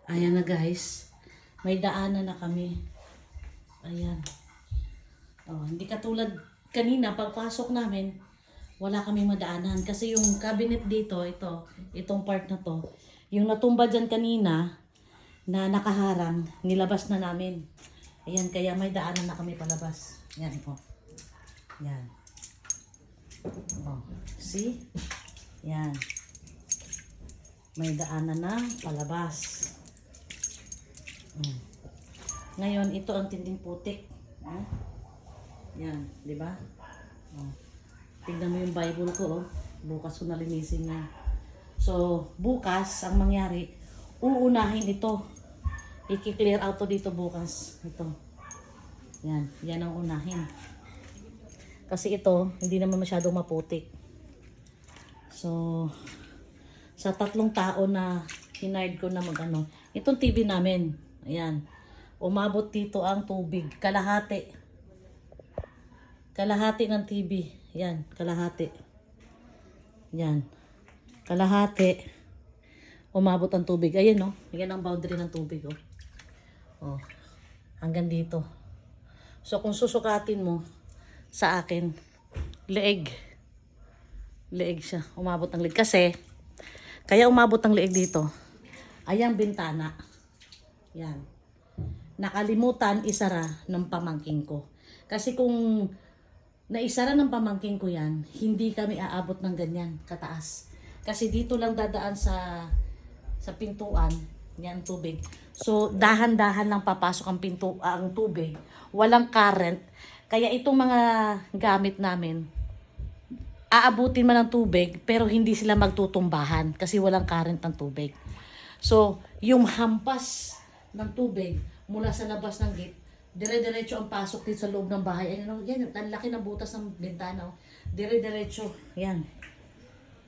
Ayan na guys. May daanan na kami. Ayan. Oh, hindi katulad kanina pagpasok namin, wala kaming madaanan kasi yung cabinet dito, itong part na to, yung natumba dyan kanina na nakaharang, nilabas na namin. Ayan, kaya may daanan na kami palabas. Yan po. Yan. Oh, see? Yan. May daanan na palabas. Ngayon, ito ang tinding putik. Yan, di ba? Oh. Tignan mo yung Bible ko, oh. Bukas ko nalinisin niya. So, bukas, ang mangyari, uunahin ito. I-clear out to dito bukas. Ito. Yan, yan ang unahin. Kasi ito, hindi naman masyadong maputik. So, sa 3 taon na hinard ko na mag-ano, itong TV namin, ayan, umabot dito ang tubig, kalahati. Kalahati ng TV. Yan, kalahati. Yan. Kalahati. Umabot ang tubig. Ayan, no? Yan ang boundary ng tubig, oh. Oh. Hanggang dito. So, kung susukatin mo sa akin, leeg. Leeg siya. Umabot ng leeg. Kasi, kaya umabot ng leeg dito. Ayang bintana. Yan. Nakalimutan isara ng pamangking ko. Kasi kung naisara ng pamangking ko yan, hindi kami aabot ng ganyan kataas. Kasi dito lang dadaan sa pintuan, yan tubig. So dahan-dahan lang papasok ang tubig. Walang current. Kaya itong mga gamit namin, aabutin man ng tubig, pero hindi sila magtutumbahan kasi walang current ng tubig. So yung hampas ng tubig mula sa labas ng gate, dire-diretso ang pasok dito sa loob ng bahay. Ayan, yan, ang laki ng butas ng bintana. Dire-diretso. Yan.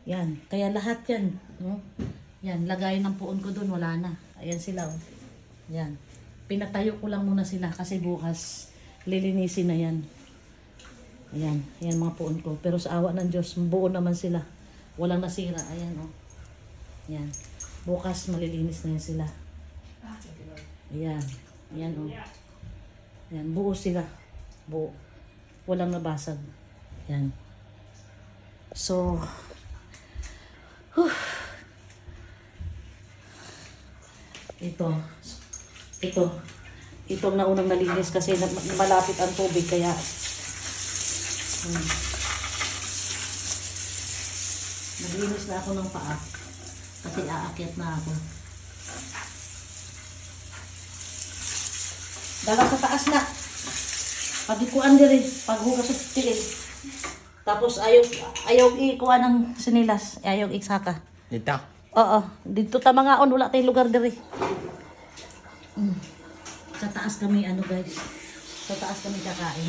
Yan. Kaya lahat yan. No? Yan. Lagay ng puon ko doon. Wala na. Ayan sila. Oh. Yan. Pinatayo ko lang muna sila kasi bukas lilinisin na yan. Ayan. Ayan mga puon ko. Pero sa awa ng Diyos, buo naman sila. Walang nasira. Ayan. Oh. Yan. Bukas malilinis na yan sila. Ayan. Ayan. Oh. Yan, buo sila. Buo. Walang nabasag. Yan. So, itong naunang nalinis kasi malapit ang tubig kaya naglinis na ako ng paa kasi aakyat na ako. Dala sa taas na. Pagikuan diri, paghugas sa tiil. Tapos ayaw ikuha ng sinilas, ayaw isaka. Dito? Oo, dito ta mga on, wala tayong lugar diri. Sa taas kami guys. Sa taas kami kakain.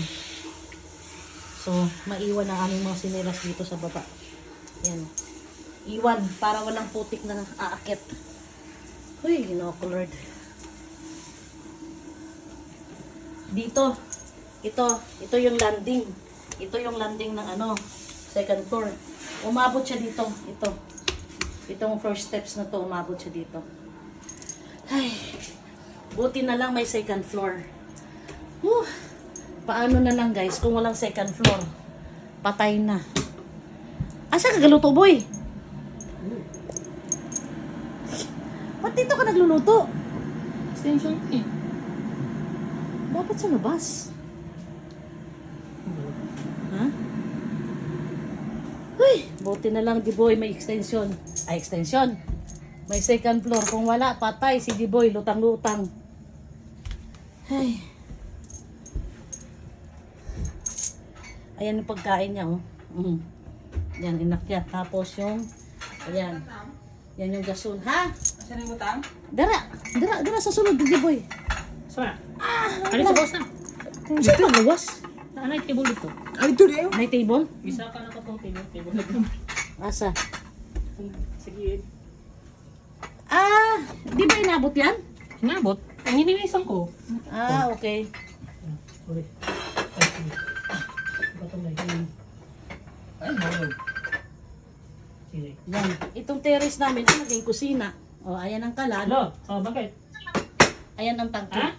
So, maiwan ang aming mga sinilas dito sa baba. Yan. Iwan para walang putik na aakit. Uy, Ginoo ko Lord. Dito, ito yung landing. Ito yung landing ng second floor. Umabot siya dito. Itong first steps na to, umabot siya dito. Ay, buti na lang may second floor. Paano na lang guys, kung walang second floor, patay na. Asa ka galuto, boy? Ba't dito ka nagluluto? Extension eh. Dapat sa labas. Ha? Uy, buti na lang, Diboy, may extension. Ay, extension. May second floor. Kung wala, patay si Diboy, lutang-lutang. Ay. Ayan yung pagkain niya, oh. Yan, inakyat. Tapos yung, ayan. Yan yung gasun. Ha? Saan yung butang? Dara sa sunod, Diboy. Saan? Ano sa boss na? Saan magawas? Saan ay table dito? Ay, ito rin. May table? Isa ka na ka pang table na naman. Asa? Sige. Di ba inabot yan? Inabot? Ang hininisan ko. Okay. Ulit. Ay, no. Sige. Yan. Itong terrace namin, naging kusina. Oh, ayan ang kalan. Hello? Oh, bakit? Ayan ang tangke. Ha?